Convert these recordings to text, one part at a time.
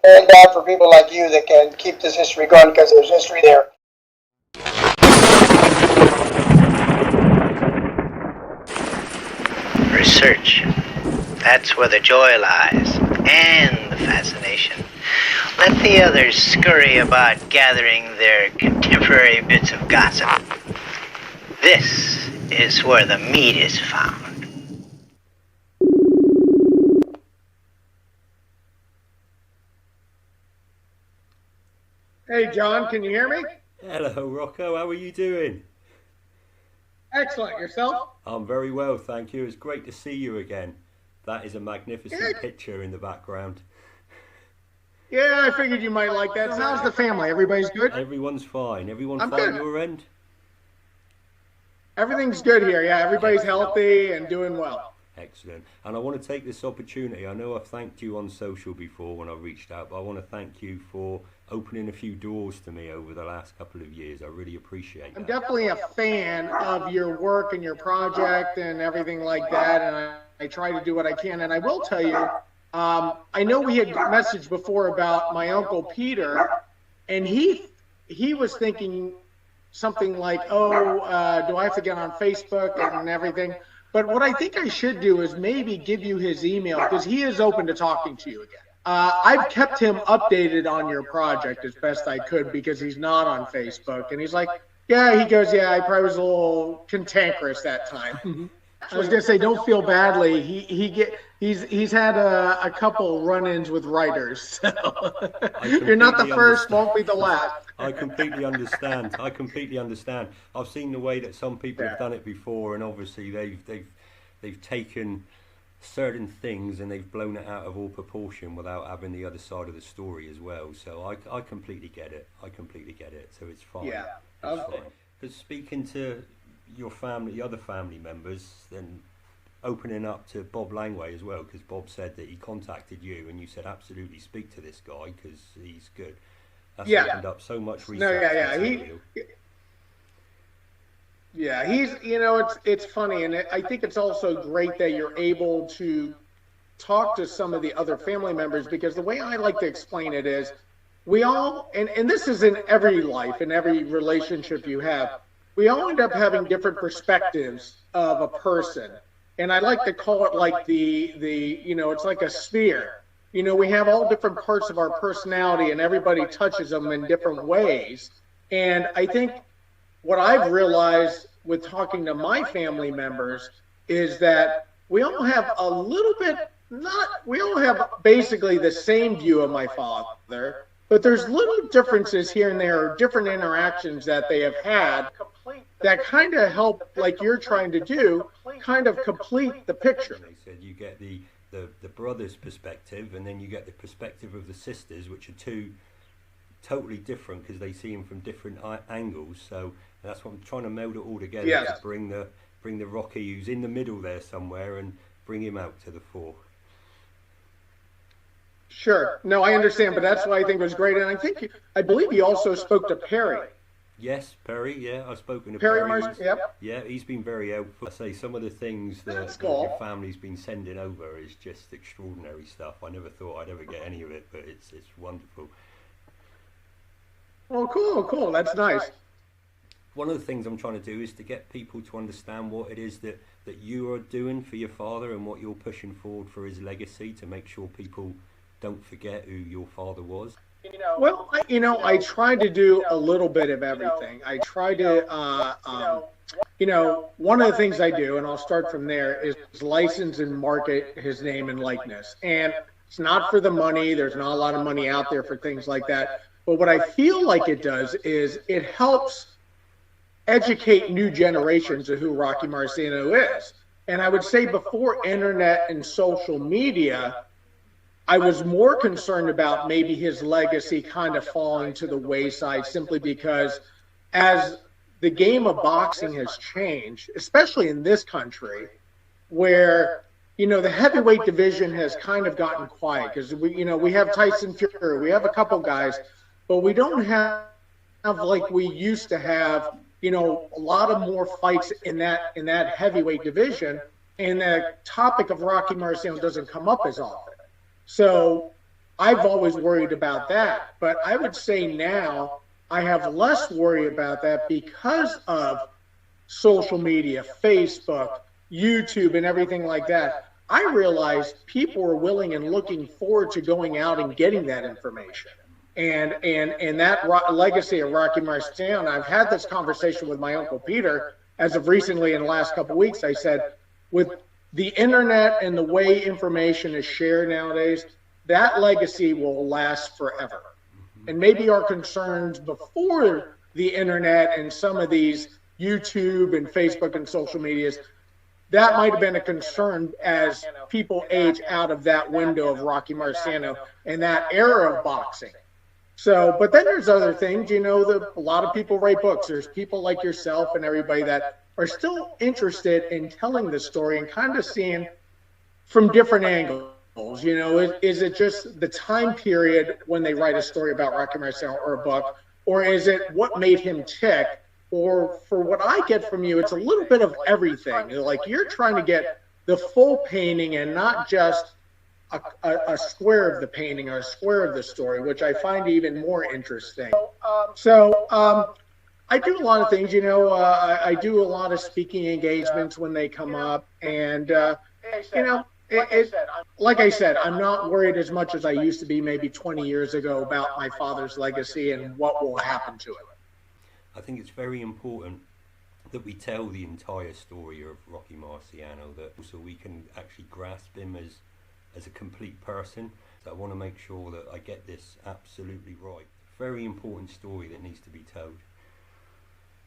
Thank God for people like you that can keep this history going because there's history there. Research. That's where the joy lies, and the fascination. Let the others scurry about gathering their contemporary bits of gossip. This is where the meat is found. Hey, John, can you hear me? Hello, Rocco. How are you doing? Excellent. Yourself? I'm very well, thank you. It's great to see you again. That is a magnificent picture in the background. Yeah, I figured you might like that. So how's the family? Everybody's good? Everyone's fine. Everyone I'm fine good. your end? Everything's good here. Yeah, everybody's healthy and doing well. Excellent. And I want to take this opportunity. I know I've thanked you on social before when I reached out, but I want to thank you for opening a few doors to me over the last couple of years. I really appreciate that. I'm definitely a fan of your work and your project and everything like that, and I try to do what I can. And I will tell you, I know we had messaged before about my Uncle Peter, and he was thinking something like, oh, do I have to get on Facebook and everything? But what I think I should do is maybe give you his email, because he is open to talking to you again. I've kept him updated on your project as best I could because he's not on Facebook. And he's like, yeah, he goes, yeah, I probably was a little cantankerous that time. I was gonna say, don't feel badly. He's had a couple run-ins with writers. So you're not the first, won't be the last. I completely understand. I completely understand. I've seen the way that some people have done it before, and obviously they've taken certain things and they've blown it out of all proportion without having the other side of the story as well. So I completely get it. I completely get it. So it's fine. Yeah. It's fine. But speaking to your family, the other family members, then opening up to Bob Langway as well, because Bob said that he contacted you and you said absolutely speak to this guy because he's good. That's opened up so much research. He's, it's funny, and I think it's also great that you're able to talk to some of the other family members, because the way I like to explain it is we all, and this is in every life, in every relationship you have, we all end up having different perspectives of a person. And I like to call it like it's like a sphere. We have all different parts of our personality and everybody touches them in different ways. And I think what I've realized with talking to my family members is that we all have a little bit, we all have basically the same view of my father, but there's little differences here and there, or different interactions that they have had that kind of help, like you're trying to do, kind of complete the picture. They said you get the brother's perspective, and then you get the perspective of the sisters, which are two totally different because they see them from different angles. So that's what I'm trying to meld it all together to bring the Rocky who's in the middle there somewhere and bring him out to the fore. Sure. No, I understand, but that's what I think was great. And I believe you also spoke to Perry. Yes, Perry. Yeah, I've spoken to Perry. Yep. Yeah, he's been very helpful. I say some of the things that your family's been sending over is just extraordinary stuff. I never thought I'd ever get any of it, but it's wonderful. Oh, cool. That's nice. One of the things I'm trying to do is to get people to understand what it is that you are doing for your father and what you're pushing forward for his legacy, to make sure people don't forget who your father was. Well, I try to do a little bit of everything. I try to, one of the things I do, and I'll start from there, is license and market his name and likeness. And it's not for the money. There's not a lot of money out there for things like that. But what I feel like it does is it helps educate new generations of who Rocky Marciano is. And I would say before internet and social media, I was more concerned about maybe his legacy kind of falling to the wayside, simply because as the game of boxing has changed, especially in this country, where, the heavyweight division has kind of gotten quiet, because we have Tyson Fury, we have a couple guys, but we don't have like we used to have, a lot of more fights in that heavyweight division, and the topic of Rocky Marciano doesn't come up as often. So I've always worried about that. But I would say now I have less worry about that because of social media, Facebook, YouTube, and everything like that. I realized people were willing and looking forward to going out and getting that information. And that legacy of Rocky Marciano, I've had this conversation with my Uncle Peter as of recently in the last couple of weeks. I said, with the internet and the way information is shared nowadays, that legacy will last forever. And maybe our concerns before the internet and some of these YouTube and Facebook and social medias, that might have been a concern as people age out of that window of Rocky Marciano and that era of boxing. So, but then there's other things, a lot of people write books. There's people like yourself and everybody that are still interested in telling the story and kind of seeing from different angles. Is it just the time period when they write a story about Rocky Marciano or a book, or is it what made him tick? Or for what I get from you, it's a little bit of everything. Like you're trying to get the full painting and not just a square of the painting or a square of the story, which I find even more interesting. So I do a lot of things, I do a lot of speaking engagements when they come up. And, like I said, I'm not worried as much as I used to be maybe 20 years ago about my father's legacy and what will happen to it. I think it's very important that we tell the entire story of Rocky Marciano, that so we can actually grasp him as a complete person. So I want to make sure that I get this absolutely right. Very important story that needs to be told.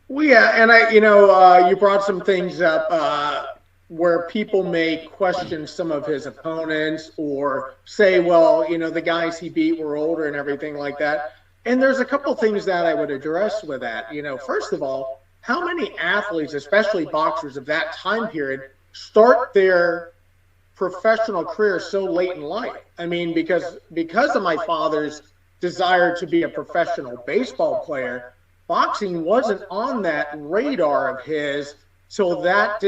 Well, yeah, and you brought some things up where people may question some of his opponents or say, well, the guys he beat were older and everything like that. And there's a couple things that I would address with that. First of all, how many athletes, especially boxers of that time period, start their professional career so late in life? I mean, because of my father's desire to be a professional baseball player, boxing wasn't on that radar of his. So that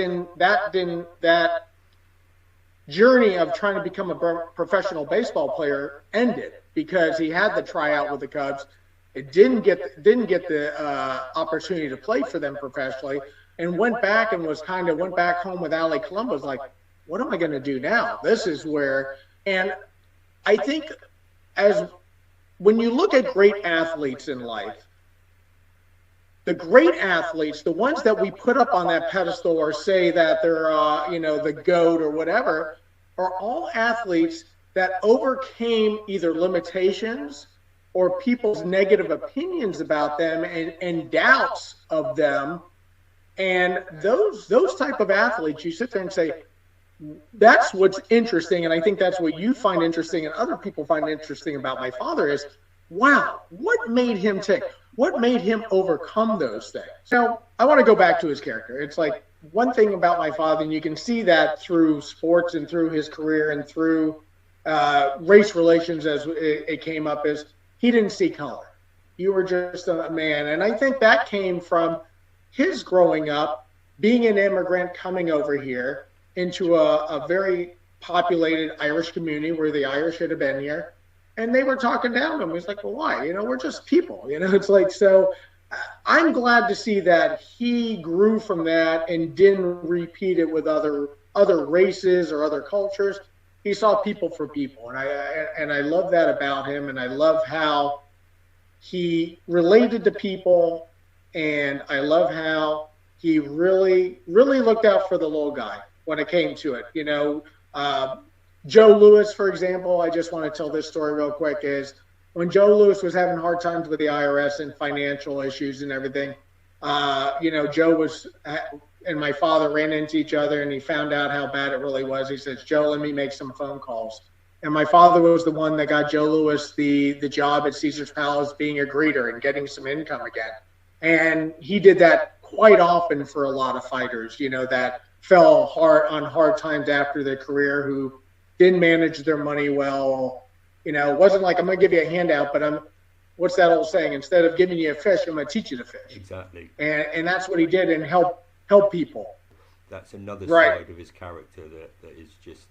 journey of trying to become a professional baseball player ended because he had the tryout with the Cubs. It didn't get the opportunity to play for them professionally, and went back home with Ali Colombo. Was like, what am I going to do now? This is where, and I think when you look at great athletes in life, the great athletes, the ones that we put up on that pedestal or say that they're, the GOAT or whatever, are all athletes that overcame either limitations or people's negative opinions about them and doubts of them. And those type of athletes, you sit there and say, that's what's interesting. And I think that's what you find interesting and other people find interesting about my father is, wow, what made him tick? What made him overcome those things? Now, I want to go back to his character. It's like one thing about my father, and you can see that through sports and through his career and through race relations as it came up, is he didn't see color. You were just a man. And I think that came from his growing up, being an immigrant coming over here into a very populated Irish community where the Irish had been here. And they were talking down to him. He's like, well, why? We're just people. It's like, so I'm glad to see that he grew from that and didn't repeat it with other races or other cultures. He saw people for people. And I love that about him. And I love how he related to people. And I love how he really, really looked out for the little guy when it came to it. Joe Louis, for example, I just want to tell this story real quick, is when Joe Louis was having hard times with the IRS and financial issues and everything, Joe and my father ran into each other and he found out how bad it really was. He says, Joe, let me make some phone calls. And my father was the one that got Joe Louis the job at Caesar's Palace being a greeter and getting some income again. And he did that quite often for a lot of fighters, that fell on hard times after their career, who didn't manage their money well. It wasn't like, I'm going to give you a handout, but what's that old saying? Instead of giving you a fish, I'm going to teach you to fish. Exactly. And that's what he did, and help people. That's another right. side of his character that is just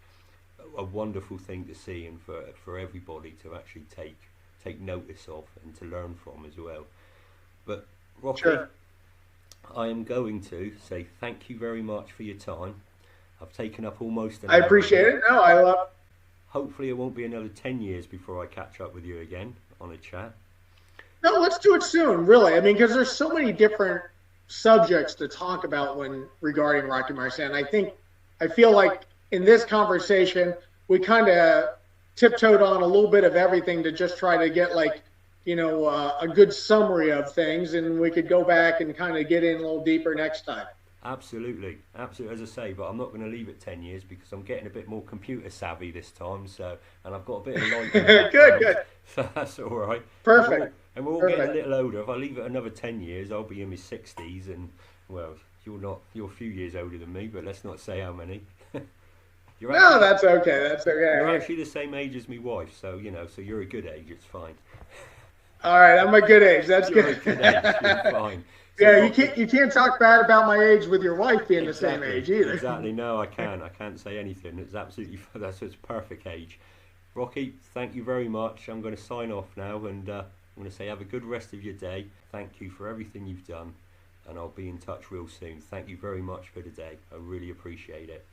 a wonderful thing to see, and for everybody to actually take notice of and to learn from as well. But Rocky, Sure. I am going to say thank you very much for your time. I've taken up almost an I hour. appreciate it. No, I love. Hopefully it won't be another 10 years before I catch up with you again on a chat. No, let's do it soon, really. I mean, because there's so many different subjects to talk about when regarding Rocky Marciano. I feel like in this conversation, we kind of tiptoed on a little bit of everything to just try to get a good summary of things, and we could go back and kind of get in a little deeper next time. Absolutely, absolutely. As I say, but I'm not going to leave it 10 years because I'm getting a bit more computer savvy this time. So, and I've got a bit of light. Good. So that's all right. Perfect. And we're all getting a little older. If I leave it another 10 years, I'll be in my 60s, and well, you're a few years older than me, but let's not say how many. No, that's okay. That's okay. You're actually the same age as my wife, so so you're a good age. It's fine. All right, I'm a good age. That's You're good. a good age. You're fine. So Yeah, you can't talk bad about my age with your wife being exactly, the same age either. Exactly. No, I can't say anything. It's absolutely it's perfect age. Rocky, thank you very much. I'm going to sign off now, and I'm going to say have a good rest of your day. Thank you for everything you've done, and I'll be in touch real soon. Thank you very much for today. I really appreciate it.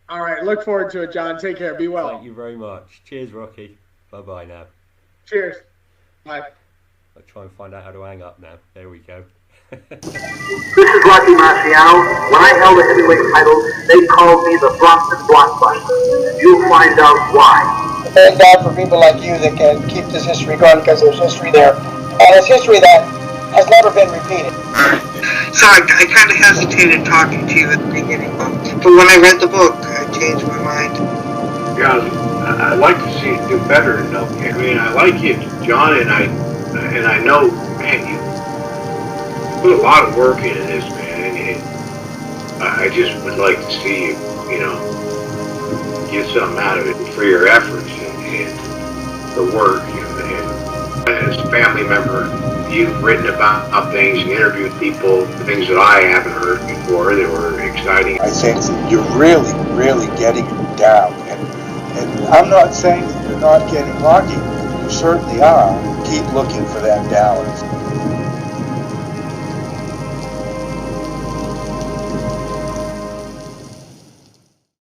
All right, look forward to it, John. Take care. Be well. Thank you very much. Cheers, Rocky. Bye-bye now. Cheers. Bye. I'll try and find out how to hang up now. There we go. This is Rocky Marciano. When I held the heavyweight title, they called me the Bronson Blockbuster. You'll find out why. Thank God for people like you that can keep this history going, because there's history there. And it's history that has never been repeated. So I kind of hesitated talking to you at the beginning, but when I read the book, I changed my mind. Yeah, I'd like to see it do better. I mean, I like it, John, and I know, man, you put a lot of work into this, man, and I just would like to see you, get something out of it for your efforts and the work. And as a family member, you've written about things and interviewed people, things that I haven't heard before that were exciting. I sense that you're really, really getting it down. And I'm not saying that you're not getting lucky. You certainly are. Keep looking for that balance.